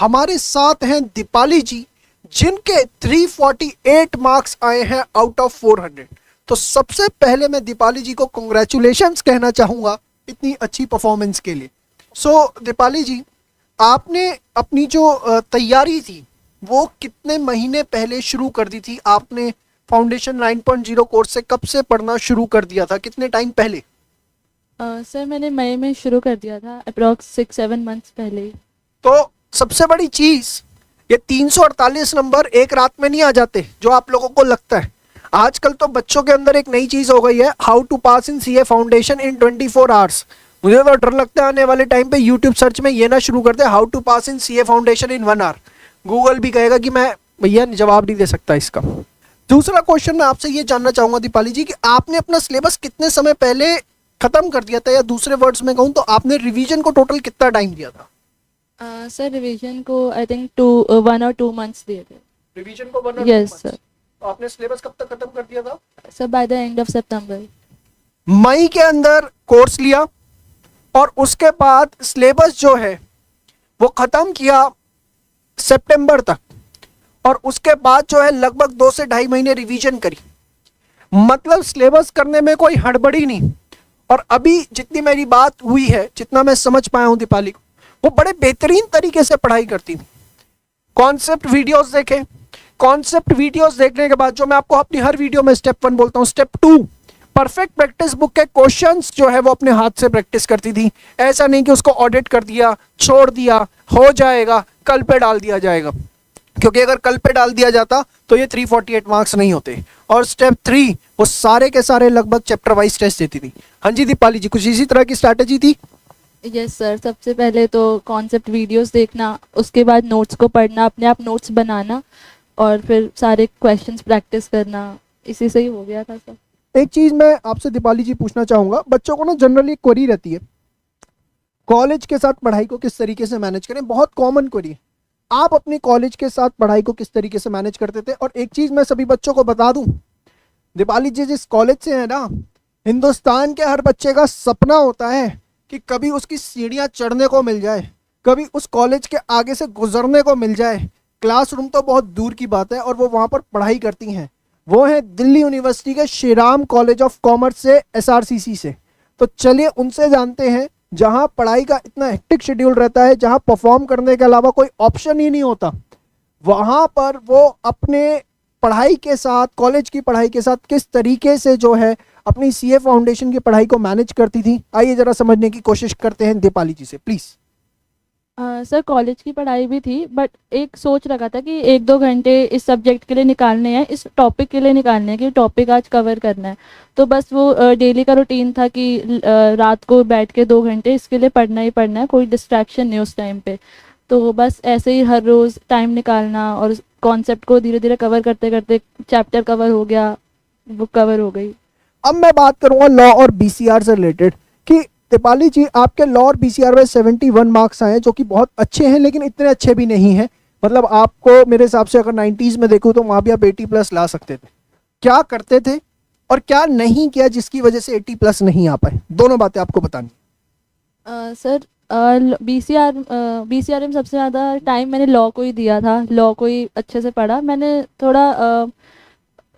हमारे साथ हैं दीपाली जी, जिनके 348 मार्क्स आए हैं आउट ऑफ 400। तो सबसे पहले मैं दीपाली जी को कंग्रेचुलेशंस कहना चाहूँगा इतनी अच्छी परफॉर्मेंस के लिए। दीपाली जी, आपने अपनी जो तैयारी थी वो कितने महीने पहले शुरू कर दी थी? आपने फाउंडेशन 9.0 कोर्स से कब से पढ़ना शुरू कर दिया था, कितने टाइम पहले? सर मैंने मई में शुरू कर दिया था, अप्रॉक्स 6-7 मंथ्स पहले ही। तो सबसे बड़ी चीज, ये 348 नंबर एक रात में नहीं आ जाते जो आप लोगों को लगता है। आजकल तो बच्चों के अंदर एक नई चीज हो गई है, how to pass in CA foundation in 24 hours. मुझे तो डर लगता है आने वाले टाइम पे यूट्यूब सर्च में ये ना शुरू करते how to pass in CA foundation in 1 hour. Google भी कहेगा कि मैं भैया जवाब नहीं दे सकता इसका। दूसरा क्वेश्चन मैं आपसे ये जानना चाहूंगा दीपाली जी कि आपने अपना सिलेबस कितने समय पहले खत्म कर दिया था, या दूसरे वर्ड्स में कहूँ तो आपने रिवीजन को टोटल कितना टाइम दिया था? सर रिवीजन को आई थिंक 1 और 2 मंथ्स दिए थे। रिवीजन को 1 और 2 यस months। सर। तो आपने सिलेबस कब तक खत्म कर दिया था? Sir by the end of September. मई के अंदर कोर्स लिया और उसके बाद सिलेबस जो है वो खत्म किया सितंबर तक, और उसके बाद जो है लगभग 2 से 2.5 महीने रिवीजन करी। मतलब सिलेबस करने में कोई हड़बड़ी नहीं। और अभी जितनी मेरी बात हुई है, जितना मैं समझ पाया हूं दीपाली को, वो बड़े बेहतरीन तरीके से पढ़ाई करती थी। कॉन्सेप्ट वीडियोस देखे, कॉन्सेप्ट वीडियोस देखने के बाद जो मैं आपको अपनी हर वीडियो में स्टेप 1 बोलता हूँ, स्टेप 2 परफेक्ट प्रैक्टिस बुक के क्वेश्चंस जो है वो अपने हाथ से प्रैक्टिस करती थी। ऐसा नहीं कि उसको ऑडिट कर दिया, छोड़ दिया, हो जाएगा, कल पे डाल दिया जाएगा, क्योंकि अगर कल पे डाल दिया जाता तो ये 348 मार्क्स नहीं होते। और स्टेप 3 वो सारे के सारे लगभग चैप्टर वाइज टेस्ट देती थी। हाँ जी दीपाली जी, कुछ इसी तरह की स्ट्रैटेजी थी? यस सर, सबसे पहले तो कॉन्सेप्ट वीडियोस देखना, उसके बाद नोट्स को पढ़ना, अपने आप नोट्स बनाना, और फिर सारे क्वेश्चंस प्रैक्टिस करना। इसी से ही हो गया था सर। एक चीज मैं आपसे दीपाली जी पूछना चाहूंगा, बच्चों को ना जनरली क्वेरी रहती है कॉलेज के साथ पढ़ाई को किस तरीके से मैनेज करें। बहुत कॉमन क्वेरी है, आप अपनी कॉलेज के साथ पढ़ाई को किस तरीके से मैनेज करते थे? और एक चीज मैं सभी बच्चों को बता दूं, दीपाली जी जिस कॉलेज से है ना, हिंदुस्तान के हर बच्चे का सपना होता है कि कभी उसकी सीढ़ियां चढ़ने को मिल जाए, कभी उस कॉलेज के आगे से गुजरने को मिल जाए। क्लासरूम तो बहुत दूर की बात है, और वो वहां पर पढ़ाई करती हैं। वो है दिल्ली यूनिवर्सिटी के श्रीराम कॉलेज ऑफ कॉमर्स से, एसआरसीसी से। तो चलिए उनसे जानते हैं, जहां पढ़ाई का इतना हेक्टिक शेड्यूल रहता है, जहां परफॉर्म करने के अलावा कोई ऑप्शन ही नहीं होता, वहां पर वो अपने पढ़ाई के साथ, कॉलेज की पढ़ाई के साथ किस तरीके से जो है अपनी सीए फाउंडेशन की पढ़ाई को मैनेज करती थी। आइए जरा समझने की कोशिश करते हैं दीपाली जी से, प्लीज। सर कॉलेज की पढ़ाई भी थी, बट एक सोच रखा था कि 1-2 घंटे इस सब्जेक्ट के लिए निकालने हैं, इस टॉपिक के लिए निकालने हैं कि टॉपिक आज कवर करना है। तो बस वो डेली का रूटीन था कि रात को बैठ के 2 घंटे इसके लिए पढ़ना ही पढ़ना है, कोई डिस्ट्रैक्शन नहीं उस टाइम पे। तो बस ऐसे ही हर रोज़ टाइम निकालना, और कॉन्सेप्ट को धीरे धीरे कवर करते करते चैप्टर कवर हो गया, बुक कवर हो गई। अब मैं बात करूंगा लॉ और बीसीआर से रिलेटेड कि दीपाली जी आपके लॉ और बीसीआर में 71 मार्क्स आए हैं, जो कि बहुत अच्छे हैं, लेकिन इतने अच्छे भी नहीं हैं। मतलब आपको मेरे हिसाब से अगर 90s में देखूं तो वहां भी आप 80+ ला सकते थे। क्या करते थे और क्या नहीं किया जिसकी वजह से 80+ नहीं आ पाए? दोनों बातें आपको बतानी। सर बीसीआर में सबसे ज़्यादा टाइम मैंने लॉ को ही दिया था, लॉ को ही अच्छे से पढ़ा। मैंने थोड़ा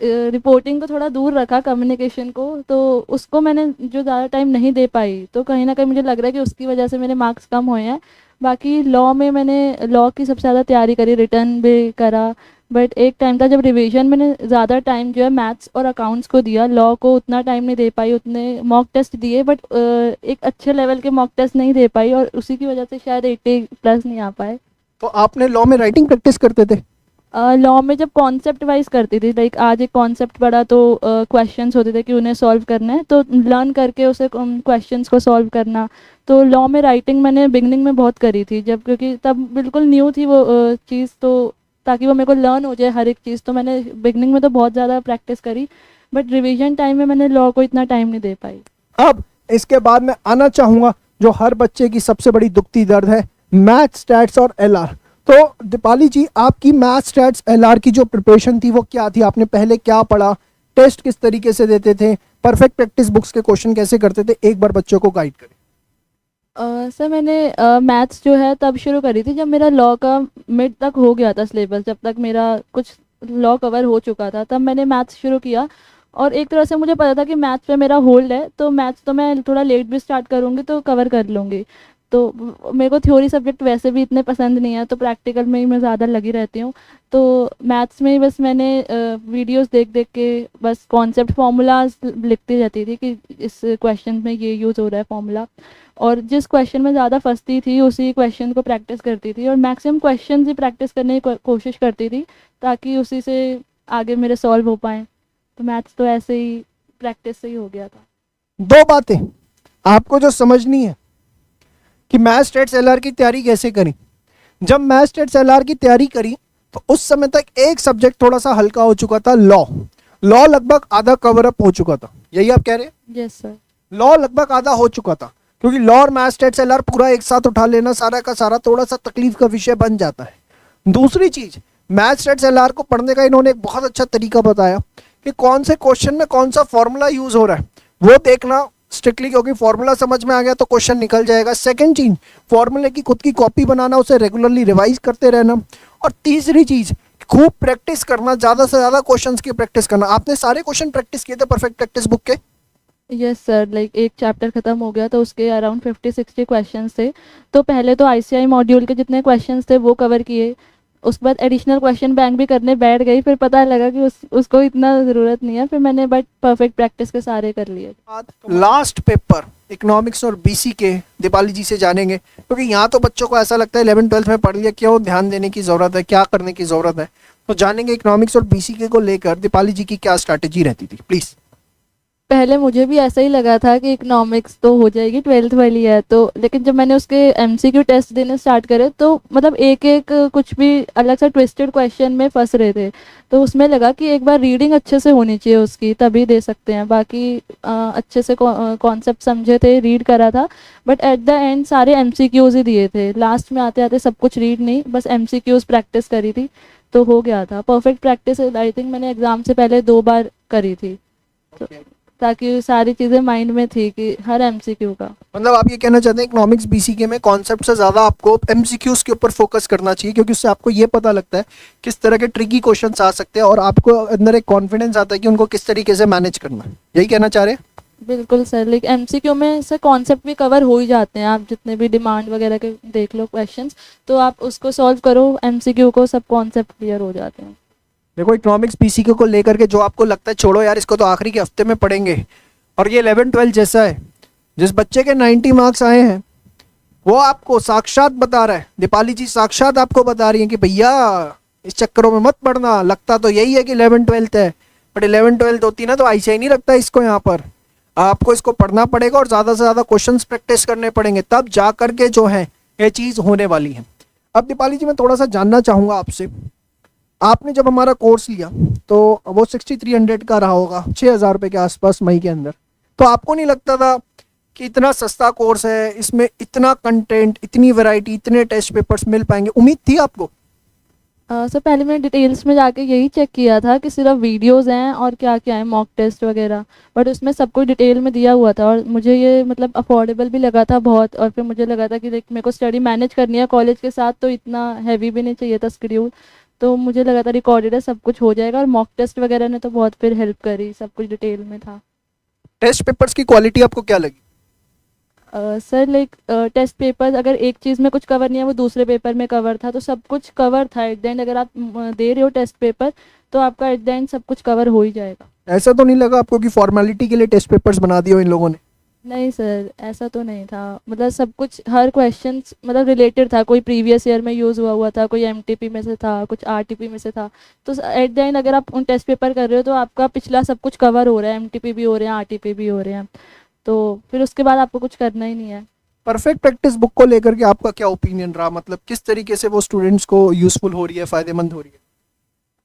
रिपोर्टिंग को थोड़ा दूर रखा, कम्युनिकेशन को, तो उसको मैंने जो ज़्यादा टाइम नहीं दे पाई, तो कहीं ना कहीं मुझे लग रहा है कि उसकी वजह से मेरे मार्क्स कम हुए हैं। बाकी लॉ में मैंने लॉ की सबसे ज़्यादा तैयारी करी, रिटर्न भी करा, बट एक टाइम था जब रिवीजन मैंने ज़्यादा टाइम जो है मैथ्स और अकाउंट्स को दिया, लॉ को उतना टाइम नहीं दे पाई। उतने मॉक टेस्ट दिए, बट एक अच्छे लेवल के मॉक टेस्ट नहीं दे पाई, और उसी की वजह से शायद 80+ नहीं आ पाए। तो आपने लॉ में राइटिंग प्रैक्टिस करते थे? लॉ में जब कॉन्सेप्ट वाइज करती थी, लाइक आज एक कॉन्सेप्ट पढ़ा तो क्वेश्चंस होते थे कि उन्हें सॉल्व करना है, तो लर्न करके उसे क्वेश्चंस को सॉल्व करना। तो लॉ में राइटिंग मैंने बिगनिंग में बहुत करी थी, जब क्योंकि तब बिल्कुल न्यू थी वो चीज़, तो ताकि वो मेरे को लर्न हो जाए हर एक चीज़, तो मैंने बिगनिंग में तो बहुत ज़्यादा प्रैक्टिस करी, बट रिविजन टाइम में मैंने लॉ को इतना टाइम नहीं दे पाई। अब इसके बाद मैं आना चाहूंगा जो हर बच्चे की सबसे बड़ी दुखती दर्द है, मैथ, स्टैट्स और एलआर। तो दीपाली जी आपकी मैथ, स्टैट्स, एलआर की जो प्रिपरेशन थी वो क्या थी? आपने पहले क्या पढ़ा, टेस्ट किस तरीके से देते थे, परफेक्ट प्रैक्टिस बुक्स के क्वेश्चन कैसे करते थे? एक बार बच्चों को गाइड करें। सर मैंने मैथ्स जो है तब शुरू करी थी जब मेरा लॉ का मिड तक हो गया था सिलेबस, जब तक मेरा कुछ लॉ कवर हो चुका था तब मैंने मैथ्स शुरू किया। और एक तरह से मुझे पता था कि मैथ्स पे मेरा होल्ड है, तो मैथ्स तो मैं थोड़ा लेट भी स्टार्ट करूँगी तो कवर कर लूँगी। तो मेरे को थ्योरी सब्जेक्ट वैसे भी इतने पसंद नहीं है, तो प्रैक्टिकल में ही मैं ज़्यादा लगी रहती हूँ। तो मैथ्स में ही बस मैंने वीडियोस देख देख के बस कॉन्सेप्ट फार्मूलाज लिखती रहती थी कि इस क्वेश्चन में ये यूज़ हो रहा है फार्मूला, और जिस क्वेश्चन में ज़्यादा फंसती थी उसी क्वेश्चन को प्रैक्टिस करती थी, और मैक्सिमम क्वेश्चन ही प्रैक्टिस करने की कोशिश करती थी ताकि उसी से आगे मेरे सॉल्व हो पाएँ। तो मैथ्स तो ऐसे ही प्रैक्टिस से ही हो गया था। दो बातें आपको जो समझनी है कि मैथ स्टेट्स एलआर की तैयारी कैसे करी। जब मैथ स्टेट्स एलआर की तैयारी करी तो उस समय तक एक सब्जेक्ट थोड़ा सा हल्का हो चुका था, लॉ। लॉ लगभग आधा कवर अप हो चुका था, यही आप कह रहे हैं? Yes sir. लॉ लगभग आधा हो चुका था, क्योंकि लॉ और मैथ स्टेट्स एलआर पूरा एक साथ उठा लेना सारा का सारा थोड़ा सा तकलीफ का विषय बन जाता है। दूसरी चीज, मैथ स्टेट्स एलआर को पढ़ने का इन्होंने एक बहुत अच्छा तरीका बताया कि कौन से क्वेश्चन में कौन सा फॉर्मूला यूज हो रहा है वो देखना स्ट्रिक्टली, क्योंकि फॉर्मूला समझ में आ गया तो क्वेश्चन निकल जाएगा। सेकंड चीज, फॉर्मूले की खुद की कॉपी बनाना, उसे रेगुलरली रिवाइज करते रहना। और तीसरी चीज, खूब प्रैक्टिस करना, ज्यादा से ज्यादा क्वेश्चंस की प्रैक्टिस करना। आपने सारे क्वेश्चन प्रैक्टिस किए थे परफेक्ट प्रैक्टिस बुक के? यस सर, लाइक एक चैप्टर ख़त्म हो गया तो उसके अराउंड 50-60 क्वेश्चंस थे। तो पहले तो आईसीआई मॉड्यूल के जितने क्वेश्चंस थे वो कवर किए, उसके बाद एडिशनल क्वेश्चन बैंक भी करने बैठ गई, फिर पता लगा कि उसको इतना ज़रूरत नहीं है, फिर मैंने बट परफेक्ट प्रैक्टिस के सारे कर लिए। लास्ट पेपर इकोनॉमिक्स और बीसी के दीपाली जी से जानेंगे, क्योंकि यहाँ तो बच्चों को ऐसा लगता है 11th-12th में पढ़ लिया, क्यों ध्यान देने की ज़रूरत है, क्या करने की ज़रूरत है। तो जानेंगे इकोनॉमिक्स और बीसी के को लेकर दीपाली जी की क्या स्ट्रैटेजी रहती थी, प्लीज़। पहले मुझे भी ऐसा ही लगा था कि इकोनॉमिक्स तो हो जाएगी, 12th वाली है तो, लेकिन जब मैंने उसके एमसीक्यू टेस्ट देने स्टार्ट करे तो मतलब एक एक कुछ भी अलग सा ट्विस्टेड क्वेश्चन में फंस रहे थे। तो उसमें लगा कि एक बार रीडिंग अच्छे से होनी चाहिए उसकी, तभी दे सकते हैं। बाकी अच्छे से कॉन्सेप्ट समझे थे, रीड करा था, बट एट द एंड सारे एमसीक्यूज ही दिए थे। लास्ट में आते आते सब कुछ रीड नहीं, बस एमसीक्यूज प्रैक्टिस करी थी तो हो गया था। परफेक्ट प्रैक्टिस आई थिंक मैंने एग्ज़ाम से पहले 2 बार करी थी, तो ताकि सारी चीज़ें माइंड में थी कि हर एमसीक्यू का। मतलब आप ये कहना चाहते हैं इकोनॉमिक्स बीसी के में कॉन्सेप्ट से ज़्यादा आपको एमसीक्यूज के ऊपर फोकस करना चाहिए, क्योंकि उससे आपको ये पता लगता है किस तरह के ट्रिकी क्वेश्चंस आ सकते हैं और आपको अंदर एक कॉन्फिडेंस आता है कि उनको किस तरीके से मैनेज करना है। यही कहना चाह रहे हैं? बिल्कुल सर, लेकिन एमसीक्यू में से कॉन्सेप्ट भी कवर हो ही जाते हैं, आप जितने भी डिमांड वगैरह के देख लो क्वेश्चंस, तो आप उसको सॉल्व करो एमसीक्यू को, सब कॉन्सेप्ट क्लियर हो जाते हैं। देखो इकोनॉमिक्स बीसी को लेकर के जो आपको लगता है छोड़ो यार इसको तो आखिरी के हफ्ते में पढ़ेंगे, और ये 11th-12th जैसा है, जिस बच्चे के 90 मार्क्स आए हैं वो आपको साक्षात बता रहा है, दीपाली जी साक्षात आपको बता रही हैं कि भैया इस चक्करों में मत पढ़ना, लगता तो यही है कि 11th-12th है, बट 11th-12th होती ना तो आईसीआई नहीं लगता इसको। यहाँ पर आपको इसको पढ़ना पड़ेगा और ज़्यादा से ज़्यादा क्वेश्चंस प्रैक्टिस करने पड़ेंगे, तब जा करके जो है ये चीज़ होने वाली है। अब दीपाली जी मैं थोड़ा सा जानना चाहूँगा आपसे, आपने जब हमारा कोर्स लिया तो वो 6300 का रहा होगा, 6000 रुपये के आसपास मई के अंदर, तो आपको नहीं लगता था कि इतना सस्ता कोर्स है, इसमें इतना कंटेंट, इतनी वैरायटी, इतने टेस्ट पेपर्स मिल पाएंगे? उम्मीद थी आपको? सर पहले मैंने डिटेल्स में जाके यही चेक किया था कि सिर्फ वीडियोस हैं और क्या क्या है, मॉक टेस्ट वगैरह, बट उसमें सब कुछ डिटेल में दिया हुआ था और मुझे ये मतलब अफोर्डेबल भी लगा था बहुत। और फिर मुझे लगा था कि लाइक मेरे को स्टडी मैनेज करनी है कॉलेज के साथ, तो इतना हैवी भी नहीं चाहिए था शेड्यूल, तो मुझे लगा था रिकॉर्डेड है, सब कुछ हो जाएगा। और मॉक टेस्ट वगैरह ने तो बहुत फिर हेल्प करी, सब कुछ डिटेल में था। टेस्ट पेपर्स की क्वालिटी आपको क्या लगी? सर लाइक टेस्ट पेपर अगर एक चीज़ में कुछ कवर नहीं है वो दूसरे पेपर में कवर था, तो सब कुछ कवर था एट द एंड। अगर आप दे रहे हो टेस्ट पेपर तो आपका एट द एंड सब कुछ कवर हो ही जाएगा। ऐसा तो नहीं लगा आपको कि फॉर्मेलिटी के लिए टेस्ट पेपर्स बना दिए हो इन लोगों ने? नहीं सर, ऐसा तो नहीं था, मतलब सब कुछ हर क्वेश्चन मतलब रिलेटेड था, कोई प्रीवियस ईयर में यूज़ हुआ हुआ था, कोई एमटीपी में से था, कुछ आरटीपी में से था। तो एट द एंड अगर आप उन टेस्ट पेपर कर रहे हो तो आपका पिछला सब कुछ कवर हो रहा है, एमटीपी भी हो रहे हैं, आरटीपी भी हो रहे हैं, तो फिर उसके बाद आपको कुछ करना ही नहीं है। परफेक्ट प्रैक्टिस बुक को लेकर के आपका क्या ओपिनियन रहा, मतलब किस तरीके से वो स्टूडेंट्स को यूजफुल हो रही है, फ़ायदेमंद हो रही है?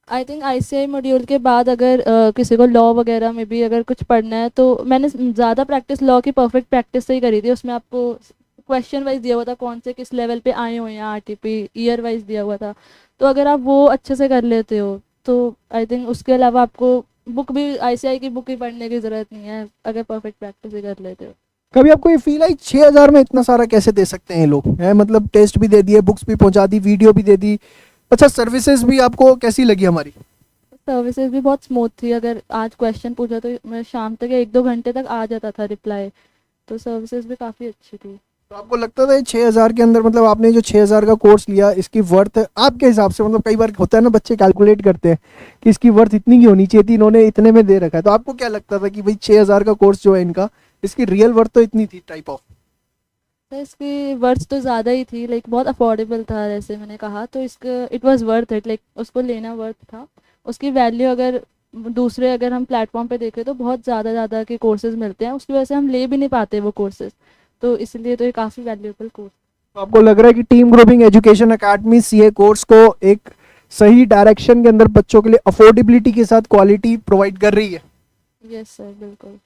आई थिंक आईसीआई मॉड्यूल के बाद अगर किसी को लॉ वगैरह में भी अगर कुछ पढ़ना है तो मैंने ज़्यादा प्रैक्टिस लॉ की परफेक्ट प्रैक्टिस से ही करी थी। उसमें आपको क्वेश्चन वाइज दिया हुआ था कौन से किस लेवल पे आए हुए हैं, आरटीपी ईयर वाइज दिया हुआ था, तो अगर आप वो अच्छे से कर लेते हो तो आई थिंक उसके अलावा आपको बुक भी आईसीआई की बुक ही पढ़ने की ज़रूरत नहीं है, अगर परफेक्ट प्रैक्टिस ही कर लेते हो। कभी आपको ये फील आई 6,000 में इतना सारा कैसे दे सकते हैं ये लोग है? मतलब टेस्ट भी दे दिए, बुक्स भी पहुंचा दी, वीडियो भी दे दी। अच्छा, सर्विसेज भी आपको कैसी लगी हमारी? सर्विसेज भी बहुत स्मूथ थी। अगर आज क्वेश्चन पूछा तो मैं शाम तक 1-2 घंटे तक आ जाता था रिप्लाई। तो सर्विसेज भी काफ़ी अच्छी थी। तो आपको लगता था 6,000 के अंदर, मतलब आपने जो 6,000 का कोर्स लिया, इसकी वर्थ आपके हिसाब से, मतलब कई बार होता है ना बच्चे कैलकुलेट करते हैं कि इसकी वर्थ इतनी की होनी चाहिए थी, इन्होंने इतने में दे रखा है, तो आपको क्या लगता था कि भाई 6,000 का कोर्स जो है इनका, इसकी रियल वर्थ तो इतनी थी टाइप ऑफ? तो इसकी वर्थ तो ज़्यादा ही थी, लाइक बहुत अफोर्डेबल था जैसे मैंने कहा, तो इसका it was worth it, like उसको लेना वर्थ था। उसकी वैल्यू अगर दूसरे अगर हम प्लेटफॉर्म पे देखें तो बहुत ज़्यादा के कोर्सेज मिलते हैं, उसकी वजह से हम ले भी नहीं पाते वो कोर्सेज, तो इसलिए तो ये काफ़ी वैल्यूएबल कोर्स। तो आपको लग रहा है कि team grouping education academy CA course को एक सही डायरेक्शन के अंदर बच्चों के लिए अफोर्डेबिलिटी के साथ क्वालिटी प्रोवाइड कर रही है? यस सर, बिल्कुल।